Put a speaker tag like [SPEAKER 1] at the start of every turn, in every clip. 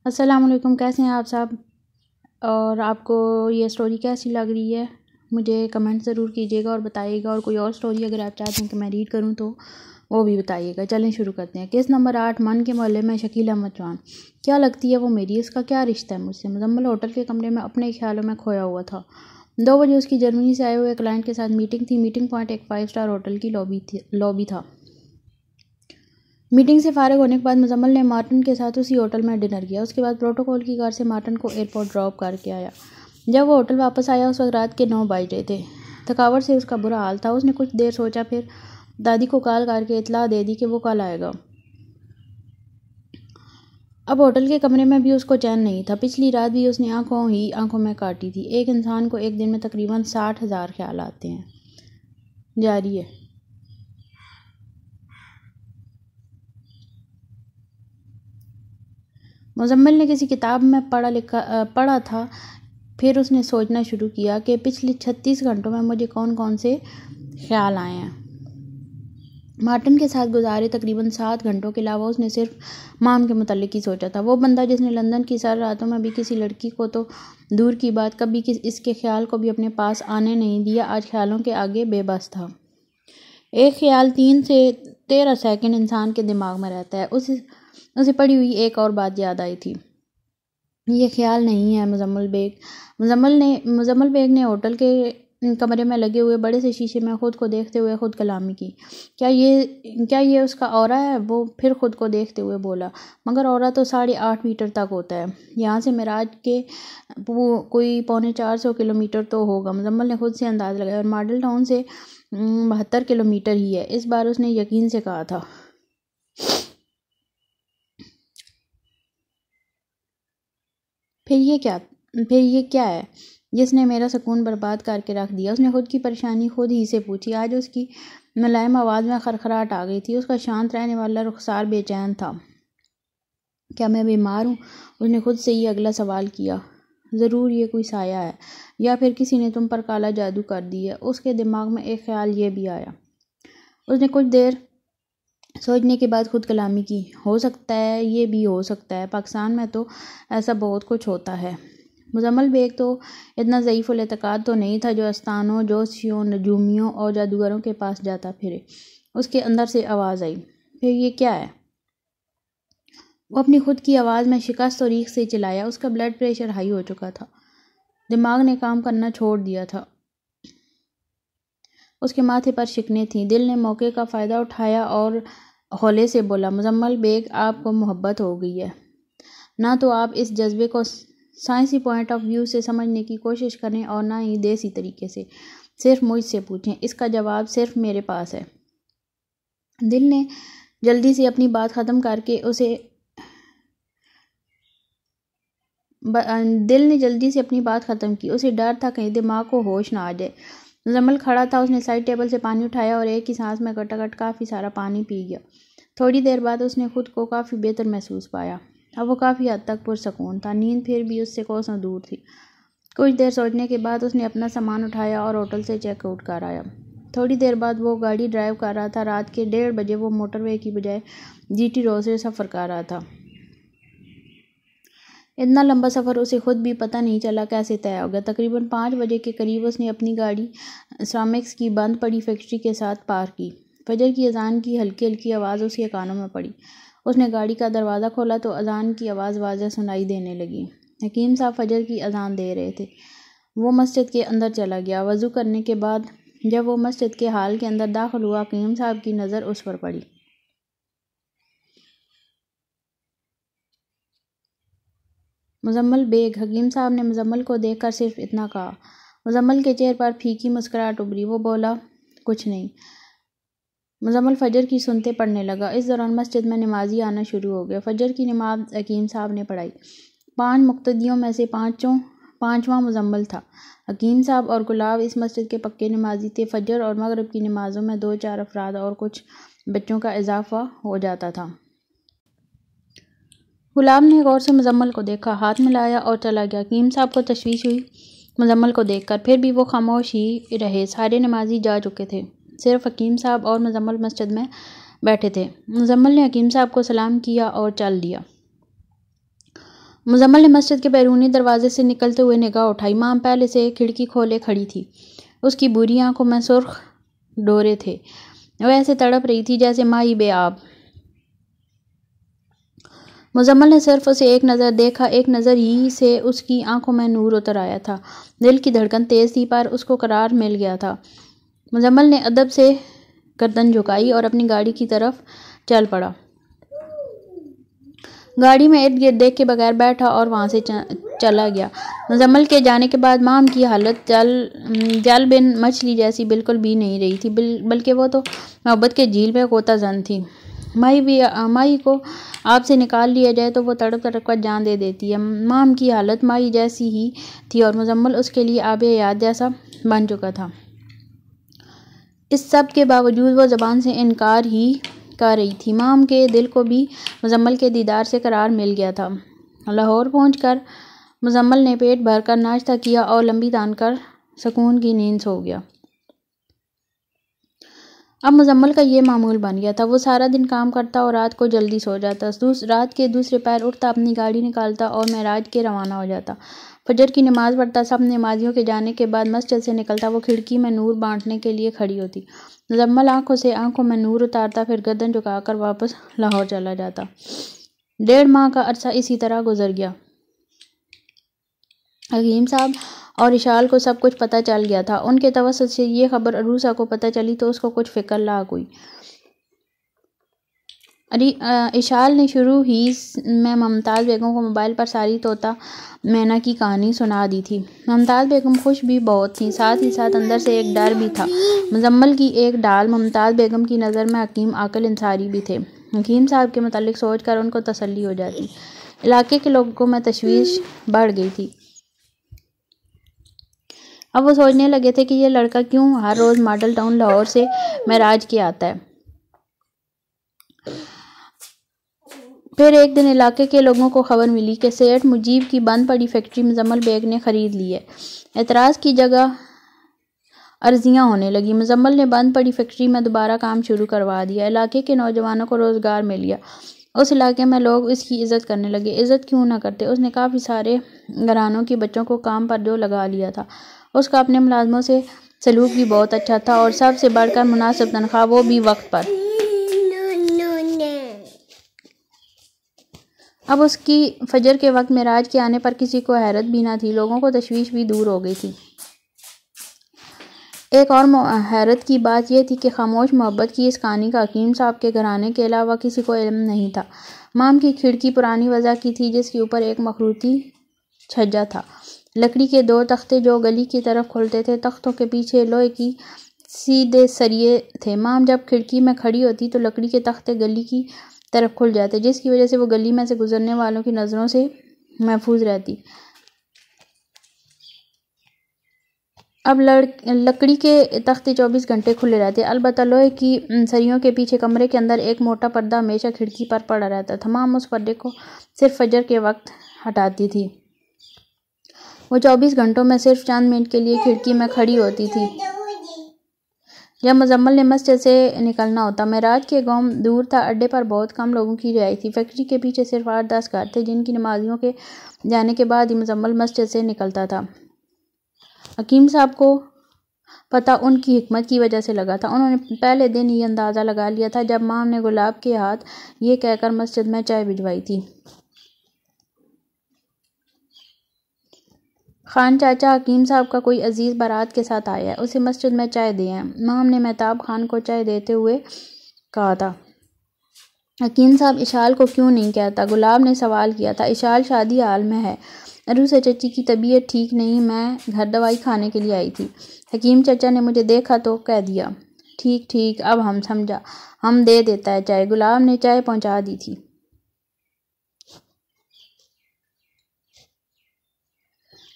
[SPEAKER 1] अस्सलाम वालेकुम, कैसे हैं आप सब। और आपको ये स्टोरी कैसी लग रही है मुझे कमेंट ज़रूर कीजिएगा और बताइएगा। और कोई और स्टोरी अगर आप चाहते हैं कि मैं रीड करूं तो वो भी बताइएगा। चलें शुरू करते हैं। केस नंबर 8, मन के मोहल्ले में शकील अहमद चौहान। क्या लगती है वो मेरी, इसका क्या रिश्ता है मुझसे। मुजम्मल होटल के कमरे में अपने ख्यालों में खोया हुआ था। 2 बजे उसकी जर्मनी से आए हुए क्लाइंट के साथ मीटिंग थी। मीटिंग पॉइंट एक 5 स्टार होटल की लॉबी था। मीटिंग से फारिग होने के बाद मुजम्मल ने मार्टिन के साथ उसी होटल में डिनर किया। उसके बाद प्रोटोकॉल की कार से मार्टिन को एयरपोर्ट ड्रॉप करके आया। जब वो होटल वापस आया उस वक्त रात के 9 बज रहे थे। थकावट से उसका बुरा हाल था। उसने कुछ देर सोचा, फिर दादी को कॉल करके इत्तला दे दी कि वो कल आएगा। अब होटल के कमरे में भी उसको चैन नहीं था। पिछली रात भी उसने आंखों में काटी थी। एक इंसान को एक दिन में तकरीबन 60,000 ख्याल आते हैं। जारी है। मुजम्मिल ने किसी किताब में पढ़ा था। फिर उसने सोचना शुरू किया कि पिछले 36 घंटों में मुझे कौन कौन से ख्याल आए हैं। मार्टिन के साथ गुजारे तकरीबन 7 घंटों के अलावा उसने सिर्फ माम के मुतल्लिक ही सोचा था। वो बंदा जिसने लंदन की सारी रातों में भी किसी लड़की को तो दूर की बात कभी इसके ख्याल को भी अपने पास आने नहीं दिया, आज ख्यालों के आगे बेबस था। एक ख्याल 3 से 13 सेकंड इंसान के दिमाग में रहता है। उसे पड़ी हुई एक और बात याद आई थी। ये ख्याल नहीं है मुजम्मल बेग ने होटल के कमरे में लगे हुए बड़े से शीशे में खुद को देखते हुए खुद कलामी की। क्या ये उसका औरा है। वो फिर खुद को देखते हुए बोला, मगर औरा तो 8.5 मीटर तक होता है। यहाँ से मिराज के कोई 350 किलोमीटर तो होगा। मुजम्मल ने खुद से अंदाज़ लगाया और मॉडल टाउन से 72 किलोमीटर ही है। इस बार उसने यकीन से कहा था। फिर ये क्या है जिसने मेरा सुकून बर्बाद करके रख दिया। उसने खुद की परेशानी खुद ही से पूछी। आज उसकी मुलायम आवाज़ में खरखराहट आ गई थी। उसका शांत रहने वाला रुखसार बेचैन था। क्या मैं बीमार हूँ। उसने खुद से ही अगला सवाल किया। ज़रूर ये कोई साया है, या फिर किसी ने तुम पर काला जादू कर दिया। उसके दिमाग में एक ख्याल ये भी आया। उसने कुछ देर सोचने के बाद खुद कलामी की। हो सकता है, ये भी हो सकता है, पाकिस्तान में तो ऐसा बहुत कुछ होता है। मुजम्मल बेग तो इतना ज़ईफ़ उल एतक़ाद तो नहीं था जो आस्तानों, जोशियों, नजूमियों और जादूगरों के पास जाता फिरे। उसके अंदर से आवाज़ आई, फिर ये क्या है। वो अपनी खुद की आवाज़ में शिकस्त और रीख से चिल्लाया। उसका ब्लड प्रेशर हाई हो चुका था। दिमाग ने काम करना छोड़ दिया था। उसके माथे पर शिकने थीं। दिल ने मौके का फ़ायदा उठाया और हौले से बोला, मुजम्मल बेग, आपको मोहब्बत हो गई है ना, तो आप इस जज्बे को साइंसी पॉइंट ऑफ व्यू से समझने की कोशिश करें और ना ही देसी तरीके से। सिर्फ मुझसे पूछें, इसका जवाब सिर्फ मेरे पास है। दिल ने जल्दी से अपनी बात ख़त्म करके अपनी बात ख़त्म की। उसे डर था कहीं दिमाग को होश ना आ जाए। मुजम्मल खड़ा था। उसने साइड टेबल से पानी उठाया और एक ही सांस में घटाघट काफ़ी सारा पानी पी गया। थोड़ी देर बाद उसने खुद को काफ़ी बेहतर महसूस पाया। अब वो काफ़ी हद तक पुरसकून था। नींद फिर भी उससे कोसों दूर थी। कुछ देर सोचने के बाद उसने अपना सामान उठाया और होटल से चेकआउट कर आया। थोड़ी देर बाद वो गाड़ी ड्राइव कर रहा था। रात के 1:30 बजे वो मोटरवे की बजाय जीटी रोड से सफ़र कर रहा था। इतना लंबा सफ़र उसे खुद भी पता नहीं चला कैसे तय हो गया। तकरीबन 5 बजे के करीब उसने अपनी गाड़ी श्रामिक्स की बंद पड़ी फैक्ट्री के साथ पार की। फजर की अजान की हल्की हल्की आवाज़ उसके कानों में पड़ी। उसने गाड़ी का दरवाज़ा खोला तो अजान की आवाज़ वाज़ेह सुनाई देने लगी। हकीम साहब फजर की अजान दे रहे थे। वो मस्जिद के अंदर चला गया। वज़ू करने के बाद जब वो मस्जिद के हाल के अंदर दाखिल हुआ, हकीम साहब की नज़र उस पर पड़ी। मुजम्मल बेग। हकीम साहब ने मुजम्मल को देखकर सिर्फ इतना कहा। मुजम्मल के चेहरे पर फीकी मुस्कुराहट उभरी। वो बोला, कुछ नहीं। मुजम्मल फजर की सुनते पढ़ने लगा। इस दौरान मस्जिद में नमाजी आना शुरू हो गया। फजर की नमाज हकीम साहब ने पढ़ाई। 5 मुक्तदियों में से पांचवां मुजम्मल था। हकीम साहब और गुलाब इस मस्जिद के पक्के नमाजी थे। फजर और मगरिब की नमाजों में 2-4 अफराद और कुछ बच्चों का इजाफा हो जाता था। गुलाब ने गौर से मुजम्मल को देखा, हाथ मिलाया और चला गया। हकीम साहब को तशवीश हुई मुजम्मल को देखकर। फिर भी वो खामोश ही रहे। सारे नमाजी जा चुके थे। सिर्फ हकीम साहब और मुजम्मल मस्जिद में बैठे थे। मुजम्मल ने हकीम साहब को सलाम किया और चल दिया। मुजम्मल ने मस्जिद के बैरूनी दरवाजे से निकलते हुए निगाह उठाई। माम पहले से खिड़की खोले खड़ी थी। उसकी बुरी आंखों में सुर्ख डोरे थे। वह ऐसे तड़प रही थी जैसे माही बेआब। मुजम्मल ने सिर्फ उसे एक नज़र देखा। एक नज़र ही से उसकी आंखों में नूर उतर आया था। दिल की धड़कन तेज़ थी पर उसको करार मिल गया था। मुजम्मल ने अदब से गर्दन झुकाई और अपनी गाड़ी की तरफ चल पड़ा। गाड़ी में इर्द गिर्द देख के बगैर बैठा और वहाँ से चला गया। मुजम्मल के जाने के बाद माम की हालत जल बिन मछली जैसी बिल्कुल भी नहीं रही थी, बल्कि वो तो मोहब्बत के झील में गोता जन थी। माही को आपसे निकाल लिया जाए तो वो तड़प तड़प कर जान दे देती है। माम की हालत माही जैसी ही थी और मुजम्मल उसके लिए आब याद जैसा बन चुका था। इस सब के बावजूद वो ज़बान से इनकार ही कर रही थी। माम के दिल को भी मुजम्मल के दीदार से करार मिल गया था। लाहौर पहुंचकर मुजम्मल ने पेट भरकर नाश्ता किया और लंबी तान कर सुकून की नींद सो गया। अब मुजम्मल का ये मामूल बन गया था। वो सारा दिन काम करता और रात को जल्दी सो जाता। रात के दूसरे पहर उठता, अपनी गाड़ी निकालता और मेराज के रवाना हो जाता। फजर की नमाज पढ़ता। सब नमाजियों के जाने के बाद मस्जिद से निकलता। वो खिड़की में नूर बांटने के लिए खड़ी होती। मुजम्मल आंखों से आंखों में नूर उतारता, फिर गर्दन झुकाकर वापस लाहौर चला जाता। 1.5 माह का अरसा इसी तरह गुजर गया। हकीम साहब और इशाल को सब कुछ पता चल गया था। उनके तवस्सुत से ये खबर अरूसा को पता चली तो उसको कुछ फिक्र लाग हुई। इशाल ने शुरू ही में मुमताज़ बेगम को मोबाइल पर सारी तोता मैना की कहानी सुना दी थी। मुमताज़ बेगम खुश भी बहुत थी, साथ ही साथ अंदर से एक डर भी था। मुजम्मल की एक डाल मुमताज़ बेगम की नज़र में हकीम आकल इंसारी भी थे। हकीम साहब के मुतालिक सोच कर उनको तसल्ली हो जाती। इलाके के लोगों में तशवीश बढ़ गई थी। अब वो सोचने लगे थे कि ये लड़का क्यों हर रोज़ मॉडल टाउन लाहौर से मेराज के आता है। फिर एक दिन इलाके के लोगों को खबर मिली कि सेठ मुजीब की बंद पड़ी फैक्ट्री मुजम्मल बेग ने ख़रीद ली है। एतराज़ की जगह अर्जियां होने लगी। मुजम्मल ने बंद पड़ी फैक्ट्री में दोबारा काम शुरू करवा दिया। इलाके के नौजवानों को रोज़गार मिल गया। उस इलाके में लोग इसकी इज़्ज़त करने लगे। इज़्ज़त क्यों ना करते। उसने काफ़ी सारे घरानों की बच्चों को काम पर जो लगा लिया था। उसका अपने मुलाजमों से सलूक भी बहुत अच्छा था और सबसे बढ़कर मुनासिब तनख्वाह, वो भी वक्त पर। अब उसकी फजर के वक्त मेराज के आने पर किसी को हैरत भी ना थी। लोगों को तशवीश भी दूर हो गई थी। एक और हैरत की बात यह थी कि खामोश मोहब्बत की इस कहानी का हकीम साहब के घराने के अलावा किसी को इल्म नहीं था। माम की खिड़की पुरानी वजह की थी, जिसके ऊपर एक मखरूती छज्जा था। लकड़ी के 2 तख्ते जो गली की तरफ खुलते थे। तख्तों के पीछे लोहे की सीधे सरिये थे। माम जब खिड़की में खड़ी होती तो लकड़ी के तख्ते गली की तरफ खुल जाते, जिसकी वजह से वो गली में से गुजरने वालों की नज़रों से महफूज रहती। अब लकड़ी के तख्ते 24 घंटे खुले रहते। अलबत्ता लोहे की सरियों के पीछे कमरे के अंदर एक मोटा पर्दा हमेशा खिड़की पर पड़ा रहता था। माम उस पर्दे को सिर्फ फजर के वक्त हटाती थी। वो 24 घंटों में सिर्फ चंद मिनट के लिए खिड़की में खड़ी होती थी जब मुजम्मल ने मस्जिद से निकलना होता। मेराज के गांव दूर था। अड्डे पर बहुत कम लोगों की रिहाई थी। फैक्ट्री के पीछे सिर्फ 8-10 घर थे, जिनकी नमाजियों के जाने के बाद ही मुजम्मल मस्जिद से निकलता था। हकीम साहब को पता उनकी हिकमत की वजह से लगा था। उन्होंने पहले दिन ही अंदाज़ा लगा लिया था जब माम ने गुलाब के हाथ ये कहकर मस्जिद में चाय भिजवाई थी, खान चाचा, हकीम साहब का कोई अजीज़ बारात के साथ आया है, उसे मस्जिद में चाय दे आए। माम ने मेहताब खान को चाय देते हुए कहा था। हकीम साहब इशाल को क्यों नहीं कहता, गुलाब ने सवाल किया था। इशाल शादी हाल में है। अरूसा चची की तबीयत ठीक नहीं, मैं घर दवाई खाने के लिए आई थी। हकीम चाचा ने मुझे देखा तो कह दिया। ठीक ठीक, अब हम समझा, हम दे देता है चाय। गुलाब ने चाय पहुंचा दी थी।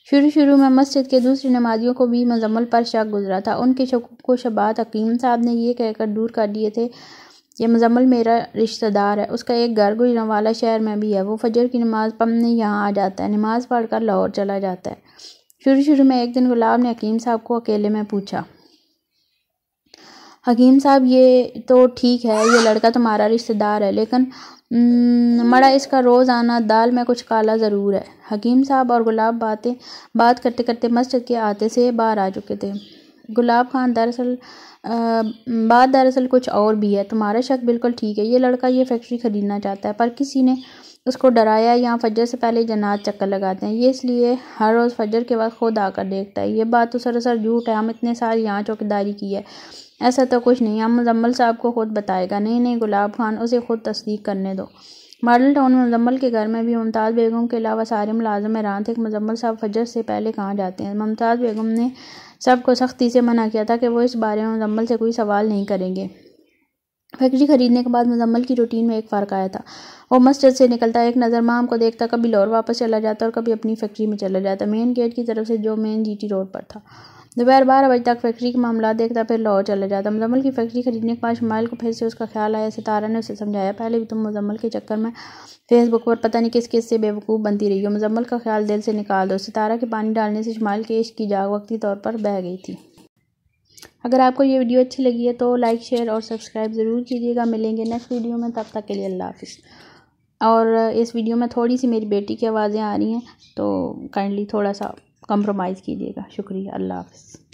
[SPEAKER 1] शुरू में मस्जिद के दूसरे नमाजियों को भी मुजम्मल पर शक गुजरा था। उनके शक को शबात हकीम साहब ने ये कहकर दूर कर दिए थे कि मुजम्मल मेरा रिश्तेदार है, उसका एक घर गुजरांवाला शहर में भी है। वो फजर की नमाज पढ़ने यहाँ आ जाता है, नमाज पढ़कर लाहौर चला जाता है। शुरू में एक दिन गुलाब ने हकीम साहब को अकेले में पूछा, हकीम साहब ये तो ठीक है, ये लड़का तुम्हारा रिश्तेदार है, लेकिन मड़ा इसका रोज़ आना, दाल में कुछ काला ज़रूर है। हकीम साहब और गुलाब बात करते करते मस्जिद के आते से बाहर आ चुके थे। गुलाब खान बात दरअसल कुछ और भी है। तुम्हारा शक बिल्कुल ठीक है। ये लड़का ये फैक्ट्री ख़रीदना चाहता है, पर किसी ने उसको डराया। यहाँ फजर से पहले जन्नात चक्कर लगाते हैं, ये इसलिए हर रोज़ फजर के वक्त खुद आकर देखता है। ये बात तो सरासर झूठ है। हम इतने साल यहाँ चौकीदारी की है, ऐसा तो कुछ नहीं। हम मुजम्मल साहब को खुद बताएगा। नहीं गुलाब खान, उसे खुद तस्दीक करने दो। मॉडल टाउन में मुजम्मल के घर में भी मुमताज़ बेगम के अलावा सारे मुलाजिम हैरान थे कि मुजम्मल साहब फजर से पहले कहाँ जाते हैं। मुमताज़ बेगम ने सबको सख्ती से मना किया था कि वो इस बारे में मुजम्मल से कोई सवाल नहीं करेंगे। फैक्ट्री खरीदने के बाद मुजम्मल की रूटीन में एक फ़र्क आया था। वो मस्जिद से निकलता, एक नज़र माम को देखता, कभी लाहौर वापस चला जाता और कभी अपनी फैक्ट्री में चला जाता, मेन गेट की तरफ से जो मेन जीटी रोड पर था। दोपहर 12 बजे तक फैक्ट्री के मामला देखता, फिर लाहौर चला जाता। मुजम्मल की फैक्ट्री खरीदने के बाद शमाइल को फिर से उसका ख्याल आया। सितारा ने उसे समझाया, पहले भी तुम मुजम्मल के चक्कर में फेसबुक पर पता नहीं किस किस से बेवकूफ़ बनती रही हो। मुजम्मल का ख्याल दिल से निकाल दो। सितारा के पानी डालने से शमाइल के इश्क की जाग वक्ती तौर पर बह गई थी। अगर आपको ये वीडियो अच्छी लगी है तो लाइक, शेयर और सब्सक्राइब ज़रूर कीजिएगा। मिलेंगे नेक्स्ट वीडियो में, तब तक के लिए अल्लाह हाफ़िज़। और इस वीडियो में थोड़ी सी मेरी बेटी की आवाज़ें आ रही हैं, तो काइंडली थोड़ा सा कंप्रोमाइज़ कीजिएगा। शुक्रिया। अल्लाह हाफ़िज़।